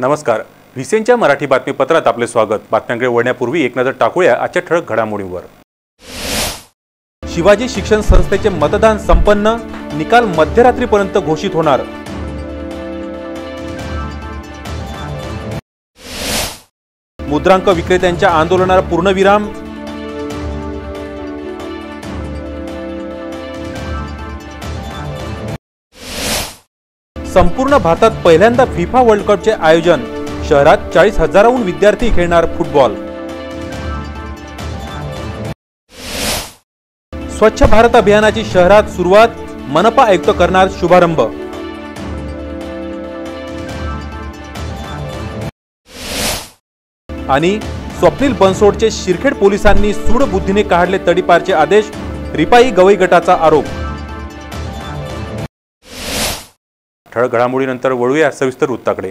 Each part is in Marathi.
नमस्कार. व्हिसेनच्या मराठी बातमीपत्रात आपले स्वागत. बातम्यांकडे वळण्यापूर्वी एक नजर टाकूया आजच्या ठळक घडामोडींवर. शिवाजी शिक्षण संस्थेचे मतदान संपन्न, निकाल मध्यरात्रीपर्यंत घोषित होणार. मुद्रांक विक्रेत्यांच्या आंदोलनाला पूर्णविराम. संपूर्ण भारतात पहिल्यांदा फिफा वर्ल्ड कपचे आयोजन. शहरात 40,000हून विद्यार्थी खेळणार फुटबॉल. स्वच्छ भारत अभियानाची शहरात सुरुवात, मनपा आयुक्त करणार शुभारंभ. आणि स्वप्नील बनसोडचे शिरखेड पोलिसांनी सूडबुद्धीने काढले तडीपारचे आदेश, रिपाई गवई गटाचा आरोप. ठळक घडामोडीनंतर वळूया सविस्तर वृत्ताकडे.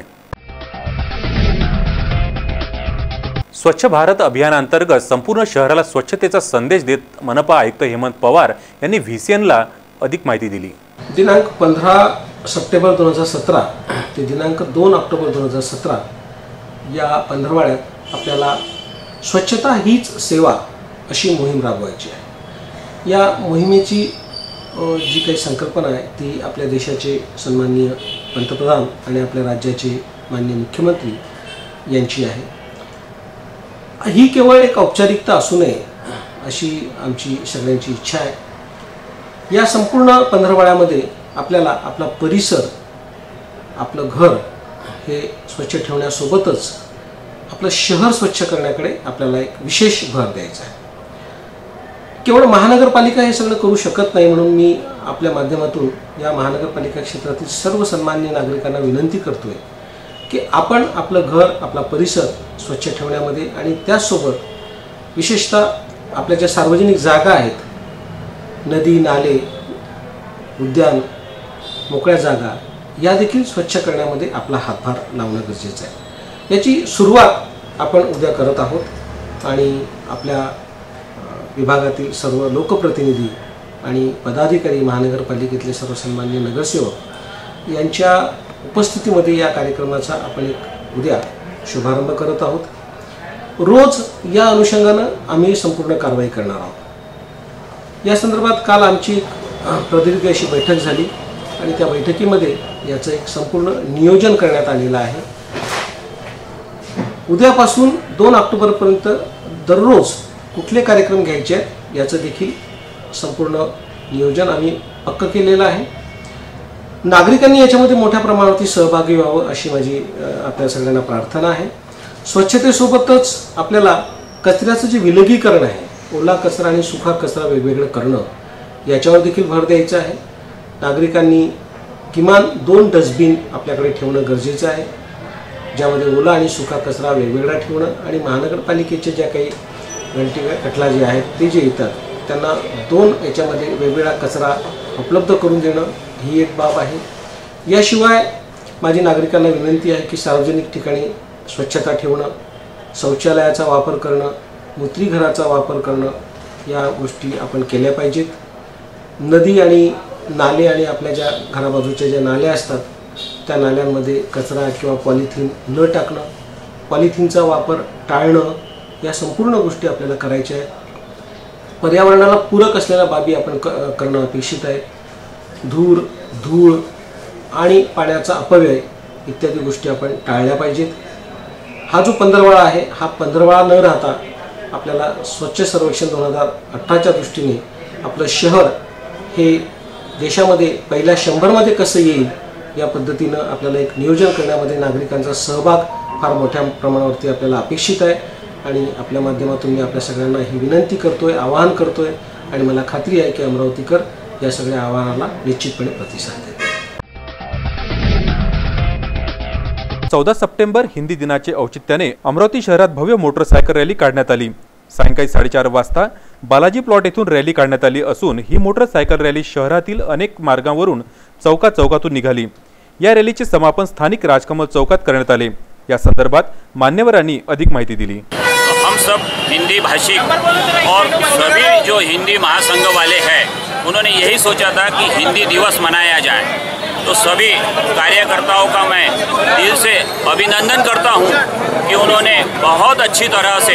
स्वच्छ भारत अभियानांतर्गत संपूर्ण शहराला स्वच्छतेचा संदेश देत मनपा आयुक्त हेमंत पवार यांनी व्हीसीएनला अधिक माहिती दिली. दिनांक 15 सप्टेंबर 2017 ते दिनांक 2 ऑक्टोबर 2017 या पंधरवड्यात आपल्याला स्वच्छता हीच सेवा अशी मोहीम राबवायची आहे. या मोहिमेची जी काही संकल्पना आहे ती आपल्या देशाचे सन्माननीय पंतप्रधान आणि आपल्या राज्याचे माननीय मुख्यमंत्री यांची आहे. ही केवळ एक औपचारिकता असू नये अशी आमची सगळ्यांची इच्छा आहे. या संपूर्ण पंधरवड्यामध्ये आपल्याला आपला परिसर, आपलं घर हे स्वच्छ ठेवण्यासोबतच आपलं शहर स्वच्छ करण्याकडे आपल्याला एक विशेष भर द्यायचा आहे. केवळ महानगरपालिका हे सगळं करू शकत नाही, म्हणून मी आपल्या माध्यमातून या महानगरपालिका क्षेत्रातील सर्व सन्माननीय नागरिकांना विनंती करतोय की आपण आपलं घर, आपला परिसर स्वच्छ ठेवण्यामध्ये आणि त्याचसोबत विशेषतः आपल्या ज्या सार्वजनिक जागा आहेत, नदी, नाले, उद्यान, मोकळ्या जागा, या देखील स्वच्छ करण्यामध्ये आपला हातभार लावणं गरजेचं आहे. याची सुरुवात आपण उद्या करत आहोत आणि आपल्या विभागातील सर्व लोकप्रतिनिधी आणि पदाधिकारी, महानगरपालिकेतले सर्व सन्माननीय नगरसेवक यांच्या उपस्थितीमध्ये या कार्यक्रमाचा आपण एक उद्या शुभारंभ करत आहोत. रोज या अनुषंगानं आम्ही संपूर्ण कारवाई करणार आहोत. या संदर्भात काल आमची एक प्रदीर्घ अशी बैठक झाली आणि त्या बैठकीमध्ये याचं एक संपूर्ण नियोजन करण्यात आलेलं आहे. उद्यापासून 2 ऑक्टोबरपर्यंत दररोज कुठले कार्यक्रम घ्यायचे आहेत याचं देखील संपूर्ण नियोजन आम्ही पक्क केलेलं आहे. नागरिकांनी याच्यामध्ये मोठ्या प्रमाणावरती सहभागी व्हावं अशी माझी आपल्या सगळ्यांना प्रार्थना आहे. स्वच्छतेसोबतच आपल्याला कचऱ्याचं जे विलगीकरण आहे, ओला कचरा आणि सुका कचरा वेगवेगळं करणं, याच्यावर देखील भर द्यायचा आहे. नागरिकांनी किमान 2 डस्टबिन आपल्याकडे ठेवणं गरजेचं आहे, ज्यामध्ये ओला आणि सुका कचरा वेगवेगळा ठेवणं आणि महानगरपालिकेच्या ज्या काही घंटी कटला जे आहेत ते जे येतात त्यांना 2 याच्यामध्ये वेगवेगळा कचरा उपलब्ध करून देणं ही एक बाब आहे. याशिवाय माझी नागरिकांना विनंती आहे की सार्वजनिक ठिकाणी स्वच्छता ठेवणं, शौचालयाचा वापर करणं, मूत्रीघराचा वापर करणं, या गोष्टी आपण केल्या पाहिजेत. नदी आणि नाले आणि आपल्या ज्या घराबाजूच्या ज्या नाल्या असतात त्या नाल्यांमध्ये कचरा किंवा पॉलिथिन न टाकणं, पॉलिथिनचा वापर टाळणं, या संपूर्ण गोष्टी आपल्याला करायच्या आहेत. पर्यावरणाला पूरक असलेल्या बाबी आपण करणं अपेक्षित आहे. धूळ आणि पाण्याचा अपव्यय इत्यादी गोष्टी आपण टाळल्या पाहिजेत. हा जो पंधरवडा आहे हा पंधरवडा न राहता आपल्याला स्वच्छ सर्वेक्षण 2018च्या दृष्टीने आपलं शहर हे देशामध्ये पहिल्या 100मध्ये कसं येईल या पद्धतीनं आपल्याला एक नियोजन करण्यामध्ये नागरिकांचा सहभाग फार मोठ्या प्रमाणावरती आपल्याला अपेक्षित आहे. आणि आपल्या माध्यमातून मी आपल्या सगळ्यांना ही विनंती करतोय, आवाहन करतोय आणि मला खात्री आहे की अमरावतीकर या सगळ्या आवाहनाला निश्चितपणे प्रतिसाद देतील. 14 सप्टेंबर हिंदी दिनाचे औचित्याने अमरावती शहरात भव्य मोटरसायकल रॅली काढण्यात आली. सायंकाळी 4:30 वाजता बालाजी प्लॉट येथून रॅली काढण्यात आली असून ही मोटरसायकल रॅली शहरातील अनेक मार्गांवरून चौकातून निघाली. या रॅलीचे समापन स्थानिक राजकमल चौकात करण्यात आले. या संदर्भात मान्यवरांनी अधिक माहिती दिली. हम सब हिंदी भाषिक और सभी जो हिंदी महासंघ वाले हैं उन्होंने यही सोचा था कि हिंदी दिवस मनाया जाए। तो सभी कार्यकर्ताओं का मैं दिल से अभिनंदन करता हूं कि उन्होंने बहुत अच्छी तरह से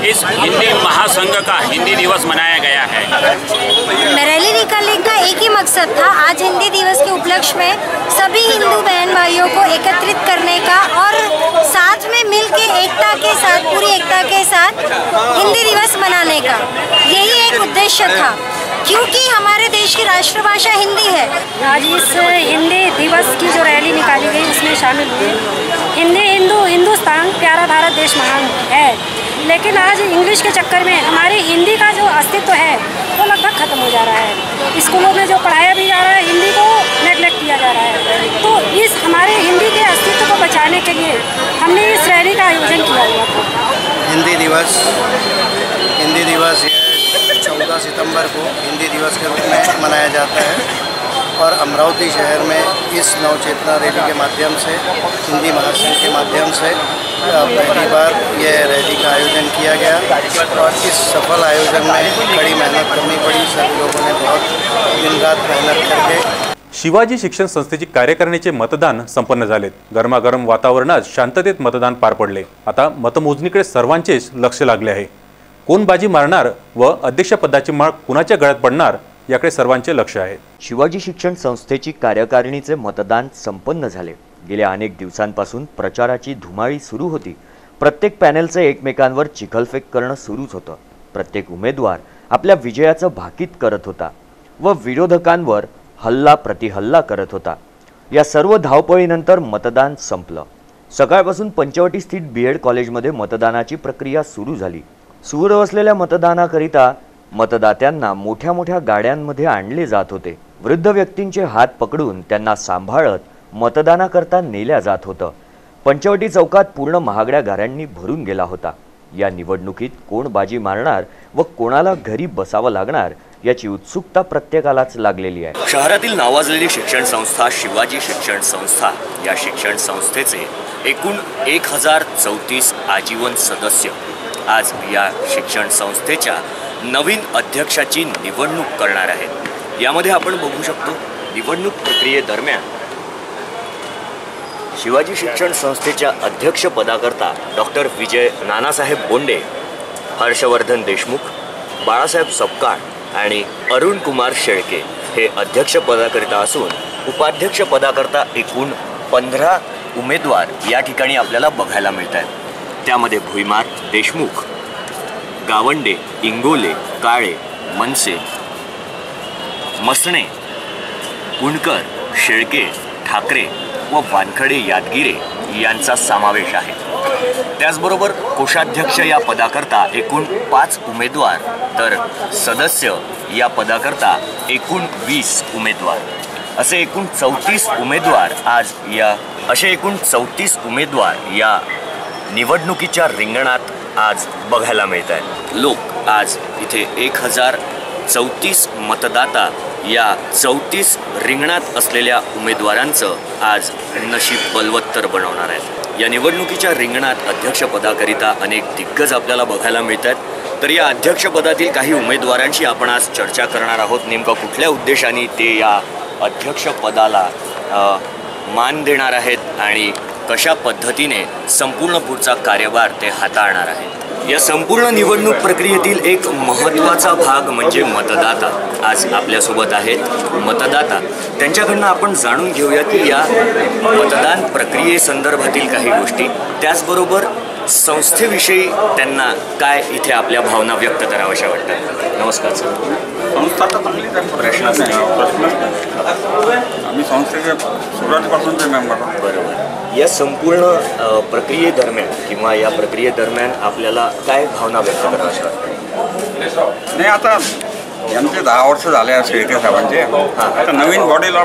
इस हिंदी महासंघ का हिंदी दिवस मनाया गया है। रैली निकालने का एक ही मकसद था, आज हिंदी दिवस के उपलक्ष्य में सभी हिंदू बहन भाइयों को एकत्रित करने का और साथ में मिल के एकता के साथ, पूरी एकता के साथ हिंदी दिवस मनाने का, यही एक उद्देश्य था, क्योंकि हमारे देश की राष्ट्रभाषा हिंदी है। आज इस हिंदी दिवस की जो रैली निकाली गई उसमें शामिल हुए हिंदुस्तान प्यारा भारत देश महान है, लेकिन आज इंग्लिश के चक्कर में हमारे हिंदी का जो अस्तित्व है वो लगभग ख़त्म हो जा रहा है। स्कूलों में जो पढ़ाया भी जा रहा है हिंदी को नेगलेक्ट किया जा रहा है। तो इस हमारे हिंदी के अस्तित्व को बचाने के लिए हमने इस रैली का आयोजन किया हुआ था। हिंदी दिवस ये 14 सितंबर को हिंदी दिवस के रूप में मनाया जाता है और अमरावती शहर में इस नवचेतना रैली के माध्यम से, हिंदी महासंघ के माध्यम से पहली बार ये रैली का आयोजन किया गया और इस सफल आयोजन में कड़ी मेहनत करनी पड़ी। सभी लोगों ने बहुत दिन रात मेहनत करके शिवाजी शिक्षण संस्थेची कार्यकारिणीचे मतदान संपन्न झालेत। गरमागरम वातावरणात शांततेत मतदान पार पडले। आता मतमोजणीकडे सर्वांचेच लक्ष लागले आहे। कोण बाजी मारणार व अध्यक्षपदाची माळ कुणाच्या गळ्यात पडणार याकडे सर्वांचे लक्ष आहे। शिवाजी शिक्षण संस्थेची कार्यकारिणीचे मतदान संपन्न झाले। गेल्या अनेक दिवसांपासून प्रचाराची धुमाळी सुरू होती। प्रत्येक पॅनेलचे एकमेकांवर चिखलफेक करणं सुरूच होतं। प्रत्येक उमेदवार आपल्या विजयाचं भाकीत करत होता व विरोधकांवर हल्ला प्रतिहल्ला करत होता। या सर्व धावपळीनंतर मतदान संपलं। सकाळपासून पंचवटी स्थित बीएड कॉलेजमध्ये मतदानाची प्रक्रिया सुरू झाली। सुरू असलेल्या मतदानाकरिता मतदात्यांना मोठ्या मोठ्या गाड्यांमध्ये आणले जात होते। वृद्ध व्यक्तींचे हात पकडून त्यांना सांभाळत मतदानाकरता नेल्या जात होतं। पंचवटी चौकात पूर्ण महागड्या गाड्यांनी भरून गेला होता। या निवडणुकीत कोण बाजी मारणार व कोणाला घरी बसावं लागणार याची उत्सुकता प्रत्येकालाच लागलेली आहे। शहरातील नावाजलेली शिक्षण संस्था शिवाजी शिक्षण संस्था या शिक्षण संस्थेचे एकूण 1034 आजीवन सदस्य आज या शिक्षण संस्थेच्या नवीन अध्यक्षाची निवडणूक करणार आहेत। यामध्ये आपण बघू शकतो निवडणूक प्रक्रियेदरम्यान शिवाजी शिक्षण संस्थेच्या अध्यक्षपदाकरता डॉक्टर विजय नानासाहेब बोंडे, हर्षवर्धन देशमुख, बाळासाहेब सपकाळ आणि अरुण कुमार शेळके हे अध्यक्षपदाकरिता असून उपाध्यक्षपदाकरता एकूण 15 उमेदवार या ठिकाणी आपल्याला बघायला मिळत आहेत। त्यामध्ये भुईमार, देशमुख, गावंडे, इंगोले, काळे, मनसे, मसणे, कुणकर, शेळके, ठाकरे व वानखडे यादगिरे यांचा समावेश आहे। त्याचबरोबर कोषाध्यक्ष या पदाकरता एकूण 5 उमेदवार तर सदस्य या पदाकरता एकूण 20 उमेदवार असे एकूण 34 उमेदवार या निवडणुकीच्या रिंगणात आज बघायला मिळत आहेत। लोक आज इथे 1034 मतदाता या 34 रिंगणात असलेल्या उमेदवारांचं आज नशीब बलवत्तर बनवणार आहेत। या निवडणुकीच्या रिंगणात अध्यक्षपदाकरिता अनेक दिग्गज आपल्याला बघायला मिळत आहेत। तर या अध्यक्षपदातील काही उमेदवारांशी आपण आज चर्चा करणार आहोत। नेमका कुठल्या उद्देशाने ते या अध्यक्षपदाला मान देणार आहेत आणि कशा पद्धतीने संपूर्ण पुढचा कार्यभार ते हाताळणार आहेत। या संपूर्ण निवडणूक प्रक्रियेतील एक महत्त्वाचा भाग म्हणजे मतदाता आज आपल्यासोबत आहेत। मतदाता त्यांच्याकडून आपण जाणून घेऊया की या मतदान प्रक्रियेसंदर्भातील काही गोष्टी, त्याचबरोबर संस्थेविषयी त्यांना काय इथे आपल्या भावना व्यक्त कराव्याशा वाटतात। नमस्कार सर। प्रश्न आम्ही संस्थेचे सुरुवातीपासूनचे मेंबर आहोत। बरोबर। या संपूर्ण प्रक्रियेदरम्यान किंवा या प्रक्रियेदरम्यान आपल्याला काय भावना व्यक्त कराव्याशा वाटतात? नाही, आता यांचे 10 वर्ष झाले असे शेळके साहेबांचे, आता नवीन बॉडीला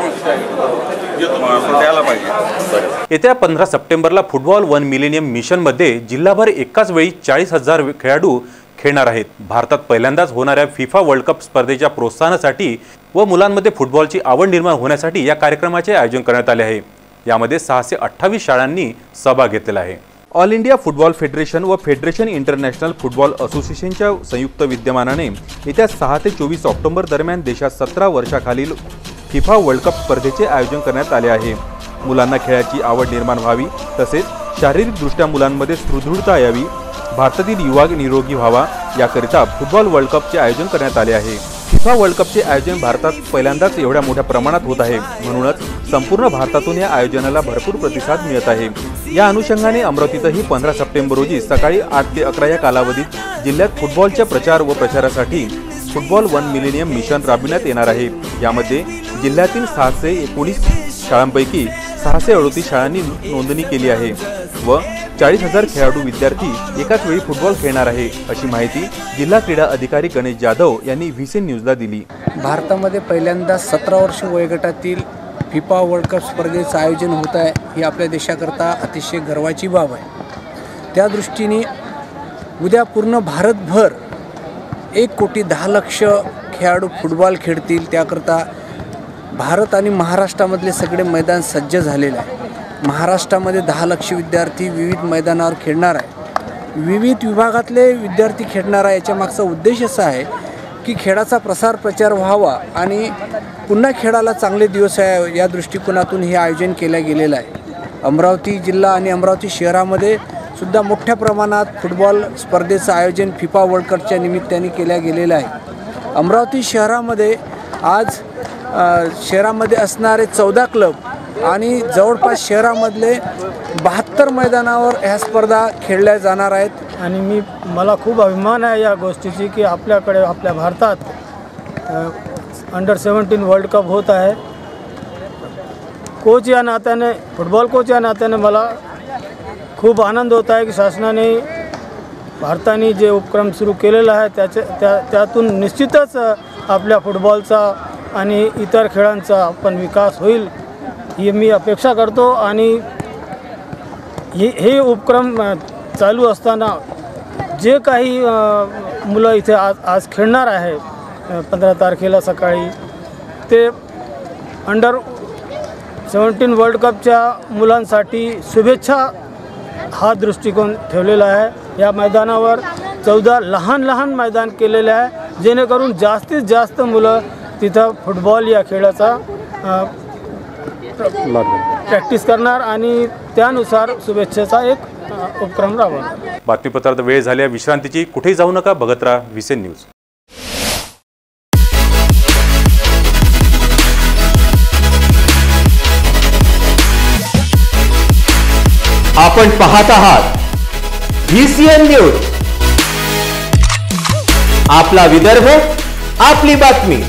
द्यायला पाहिजे। येत्या 15 सप्टेंबरला फुटबॉल 1 मिलेनियम मिशनमध्ये जिल्हाभर एकाच वेळी 40,000 खेळाडू खेळणार आहेत। भारतात पहिल्यांदाच होणाऱ्या फिफा वर्ल्ड कप स्पर्धेच्या प्रोत्साहनासाठी व मुलांमध्ये फुटबॉलची आवड निर्माण होण्यासाठी या कार्यक्रमाचे आयोजन करण्यात आले आहे। यामध्ये 628 शाळांनी सहभाग घेतलेला आहे। ऑल इंडिया फुटबॉल फेडरेशन व फेडरेशन इंटरनॅशनल फुटबॉल असोसिएशनच्या संयुक्त विद्यमानाने येत्या 6 ते 24 ऑक्टोबर दरम्यान देशात 17 वर्षाखालील फिफा वर्ल्ड कप स्पर्धेचे आयोजन करण्यात आले आहे। मुलांना खेळाची आवड निर्माण व्हावी तसेच शारीरिकदृष्ट्या मुलांमध्ये सुदृढता यावी, भारतातील युवा निरोगी व्हावा याकरिता फुटबॉल वर्ल्ड कपचे आयोजन करण्यात आले आहे। फिफा वर्ल्ड कपचे आयोजन भारतात पहिल्यांदाच एवढ्या मोठ्या प्रमाणात होत आहे, म्हणूनच संपूर्ण भारतातून या आयोजनाला भरपूर प्रतिसाद मिळत आहे। या अनुषंगाने अमरावतीतही 15 सप्टेंबर रोजी सकाळी 8 ते 11 या कालावधीत जिल्ह्यात फुटबॉलच्या प्रचार व प्रसारासाठी फुटबॉल 1 मिलेनियम मिशन राबविण्यात येणार आहे। यामध्ये जिल्ह्यातील 619 शाळांपैकी 638 शाळांनी नोंदणी केली आहे व 40,000 खेळाडू विद्यार्थी एकाच वेळी फुटबॉल खेळणार आहे, अशी माहिती जिल्हा क्रीडा अधिकारी गणेश जाधव यांनी व्हीसी न्यूजला दिली। भारतामध्ये पहिल्यांदा 17 वर्ष वयोगटातील फिफा वर्ल्ड कप स्पर्धेचं आयोजन होत आहे, ही आपल्या देशाकरता अतिशय गर्वाची बाब आहे। त्या दृष्टीने उद्या पूर्ण भारतभर 1,10,00,000 खेळाडू फुटबॉल खेळतील। त्याकरता भारत आणि महाराष्ट्रामधले सगळे मैदान सज्ज झालेले आहे। महाराष्ट्रामध्ये 10,00,000 विद्यार्थी विविध मैदानावर खेळणार आहे। विविध विभागातले विद्यार्थी खेळणार आहे। याच्या मागचा उद्देश असा आहे की खेळाचा प्रचार व्हावा आणि पुन्हा खेळाला चांगले दिवस आहे, या दृष्टिकोनातून हे आयोजन केलं गेलेलं आहे। अमरावती जिल्हा आणि अमरावती शहरामध्ये सुद्धा मोठ्या प्रमाणात फुटबॉल स्पर्धेचं आयोजन फिफा वर्ल्ड कपच्या निमित्ताने केलं गेलेलं आहे। अमरावती शहरामध्ये आज शहरामध्ये असणारे 14 क्लब आणि जवळपास शहरामधले 72 मैदानावर ह्या स्पर्धा खेळल्या जाणार आहेत। आणि मला खूप अभिमान आहे या गोष्टीची की आपल्याकडे आपल्या भारतात अंडर-17 वर्ल्ड कप होत आहे। कोच या नात्याने, फुटबॉल कोच या नात्याने मला खूप आनंद होत आहे की शासनाने भारताने जे उपक्रम सुरू केलेला आहे त्यातून निश्चितच आपल्या फुटबॉलचा आणि इतर खेळांचा पण विकास होईल ही मी अपेक्षा करतो। आणि हे उपक्रम चालू असताना जे काही मुलं इथे आज खेळणार आहे 15 तारखेला सकाळी, ते अंडर-17 वर्ल्ड कपच्या मुलांसाठी शुभेच्छा हा दृष्टिकोन ठेवलेला आहे। या मैदानावर 14 लहान मैदान केलेले आहे, जेणेकरून जास्तीत जास्त मुलं तिथं फुटबॉल या खेळाचा प्रॅक्टिस करणार आणि त्यानुसार शुभेच्छेचा एक उपक्रम राबवणार। बातमीपत्रात वेळ झाल्या विश्रांतीची, कुठेही जाऊ नका, बघत राहा व्हीसी न्यूज। आपण पाहत आहात व्हीसीएन न्यूज, आपला विदर्भ, आपली बातमी।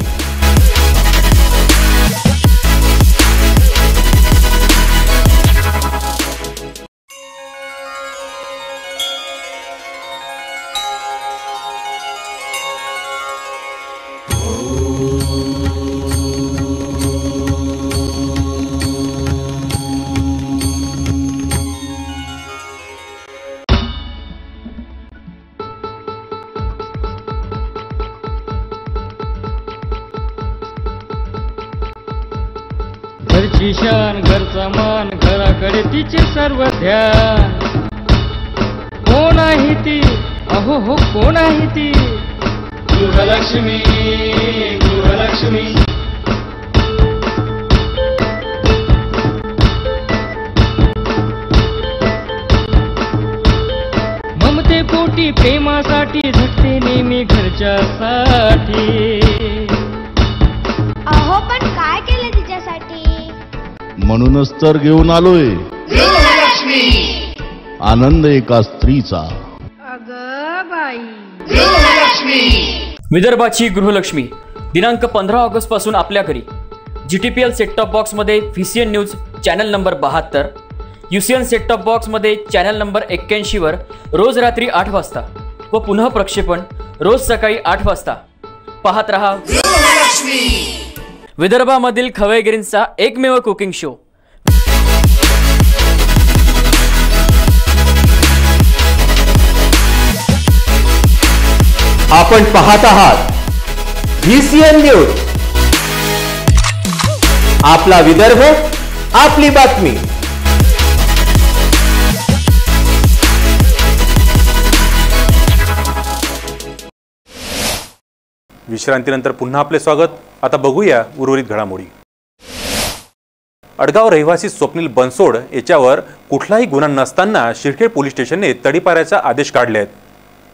घरची शान, घरचा मान, घराकडे तिचे सर्व ध्यान। कोण आहे ती, अहो हो कोण आहे ती, गृहलक्ष्मी, गृहलक्ष्मी। ममते पोटी प्रेमासाठी झटते नेहमी घरच्यासाठी। अहो पण काय केलं तिच्यासाठी, म्हणूनच तर घेऊन आलोय गृहलक्ष्मी, आनंद एका स्त्रीचा। अगं बाई, गृहलक्ष्मी, विदर्भाची गृहलक्ष्मी दिनांक 15 ऑगस्ट पासून आपल्या घरी। GTPL सेट टॉप बॉक्स मध्ये VCN news channel number 72, UCN set top box मध्ये चॅनल नंबर 81 वर रोज रात्री 8 वाजता व पुन्हा प्रक्षेपण रोज सकाळी 8 वाजता। पाहत रहा गृहलक्ष्मी, विदर्भामधील खवयगिरींचा एकमेव कुकिंग शो। आपण पाहत आहात व्हीसीएन न्यूज, आपला विदर्भ, आपली बातमी। विश्रांतीनंतर पुन्हा आपले स्वागत। आता बघूया उर्वरित घडामोडी। अडगाव रहिवासी स्वप्नील बनसोड याच्यावर कुठलाही गुन्हा नसताना शिरखेड पोलीस स्टेशनने तडीपाराचा आदेश काढले आहेत।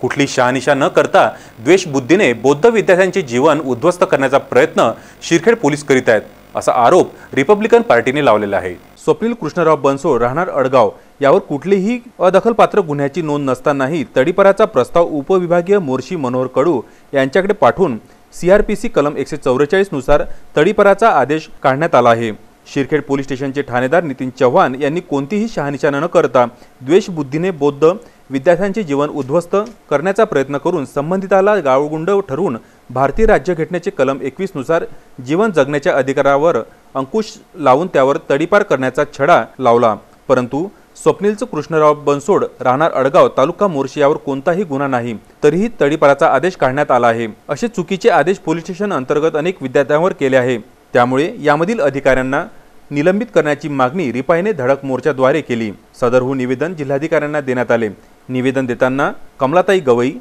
कुठली शहानिशा न करता द्वेषबुद्धीने बौद्ध विद्यार्थ्यांचे जीवन उद्ध्वस्त करण्याचा प्रयत्न शिरखेड पोलीस करीत आहेत असा आरोप रिपब्लिकन पार्टीने लावलेला आहे। स्वप्नील कृष्णराव बनसोड राहणार अडगाव यावर कुठलीही अदखलपात्र गुन्ह्याची नोंद नसतानाही तडीपाराचा प्रस्ताव उपविभागीय मोर्शी मनोहर कडू यांच्याकडे पाठवून CRPC कलम 144 नुसार तडीपाराचा आदेश काढण्यात आला आहे। शिरखेड पोलीस स्टेशनचे ठाणेदार नितीन चव्हाण यांनी कोणतीही शहानिशा न करता द्वेषबुद्धीने बौद्ध विद्यार्थ्यांचे जीवन उद्ध्वस्त करण्याचा प्रयत्न करून संबंधिताला गावगुंड ठरवून भारतीय राज्यघटनेचे कलम 21 नुसार जीवन जगण्याच्या अधिकारावर अंकुश लावून त्यावर तडीपार करण्याचा छडा लावला। परंतु स्वप्नीलचं कृष्णराव बनसोड राहणार अडगाव तालुका मोर्शी यावर कोणताही गुन्हा नाही, तरीही तडीपाराचा आदेश काढण्यात आला आहे। असे चुकीचे आदेश पोलीस स्टेशन अंतर्गत अनेक विद्यार्थ्यांवर केले आहे। त्यामुळे यामधील अधिकाऱ्यांना निलंबित करण्याची मागणी रिपाईने धडक मोर्चाद्वारे केली। सदरहून निवेदन जिल्हाधिकाऱ्यांना देण्यात आले। निवेदन देताना कमलाताई गवई,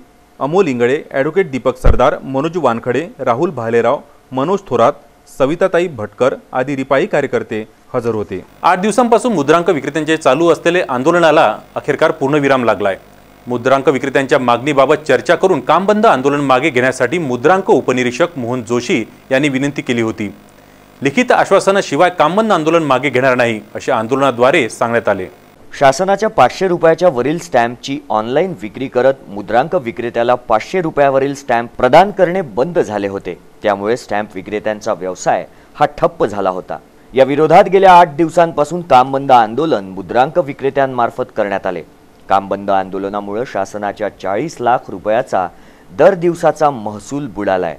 अमोल इंगळे, ॲडव्होकेट दीपक सरदार, मनोज वानखडे, राहुल भालेराव, मनोज थोरात, सविताताई भटकर आदी रिपाई कार्यकर्ते हजर होते। 8 दिवसांपासून मुद्रांक विक्रेत्यांचे चालू असलेले आंदोलनाला अखेरकार पूर्णविराम लागलाय। मुद्रांक विक्रेत्यांच्या मागणीबाबत चर्चा करून काम बंद आंदोलन मागे घेण्यासाठी मुद्रांक उपनिरीक्षक मोहन जोशी यांनी विनंती केली होती। लिखित आश्वासनाशिवाय काम बंद आंदोलन मागे घेणार नाही असे आंदोलनाद्वारे सांगण्यात आले। शासनाच्या 500 रुपयाच्या वरील स्टॅम्पची ऑनलाईन विक्री करत मुद्रांक विक्रेत्याला 500 रुपयावरील स्टॅम्प प्रदान करणे बंद झाले होते। त्यामुळे स्टॅम्प विक्रेत्यांचा व्यवसाय हा ठप्प झाला होता। या विरोधात गेल्या 8 दिवसांपासून काम बंद आंदोलन मुद्रांक विक्रेत्यांमार्फत करण्यात आले। काम बंद आंदोलनामुळे शासनाच्या 40 लाख रुपयाचा दर दिवसाचा महसूल बुडालाय।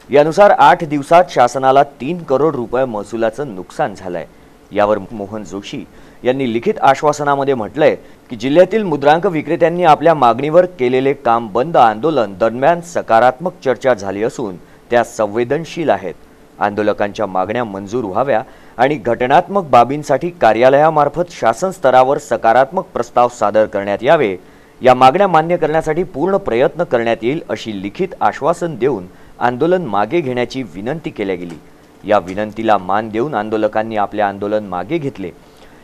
यानुसार 8 दिवसात शासनाला 3 करोड रुपये महसुलाचं नुकसान झालंय। यावर मोहन जोशी यांनी लिखित आश्वासनामध्ये म्हटलंय की जिल्ह्यातील मुद्रांक विक्रेत्यांनी आपल्या मागणीवर केलेले काम बंद आंदोलन दरम्यान सकारात्मक चर्चा झाली असून त्या संवेदनशील आहेत। आंदोलकांच्या मागण्या मंजूर व्हाव्या आणि घटनात्मक बाबींसाठी कार्यालयामार्फत शासन स्तरावर सकारात्मक प्रस्ताव सादर करण्यात यावे। या मागण्या मान्य करण्यासाठी पूर्ण प्रयत्न करण्यात येईल अशी लिखित आश्वासन देऊन आंदोलन मागे घेण्याची विनंती केली गेली। या विनंतीला मान देऊन आंदोलकांनी आपले आंदोलन मागे घेतले।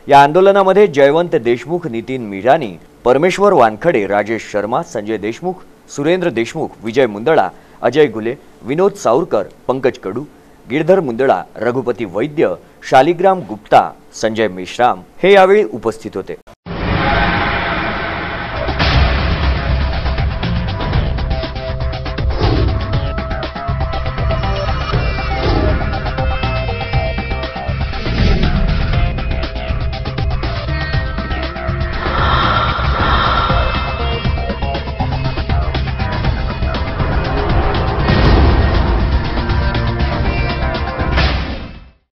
या आंदोलनामध्ये जयवंत देशमुख, नितीन मिराणी, परमेश्वर वानखडे, राजेश शर्मा, संजय देशमुख, सुरेंद्र देशमुख, विजय मुंदडा, अजय गुले, विनोद सावरकर, पंकज कडू, गिरधर मुंदडा, रघुपती वैद्य, शालिग्राम गुप्ता, संजय मेश्राम हे यावेळी उपस्थित होते।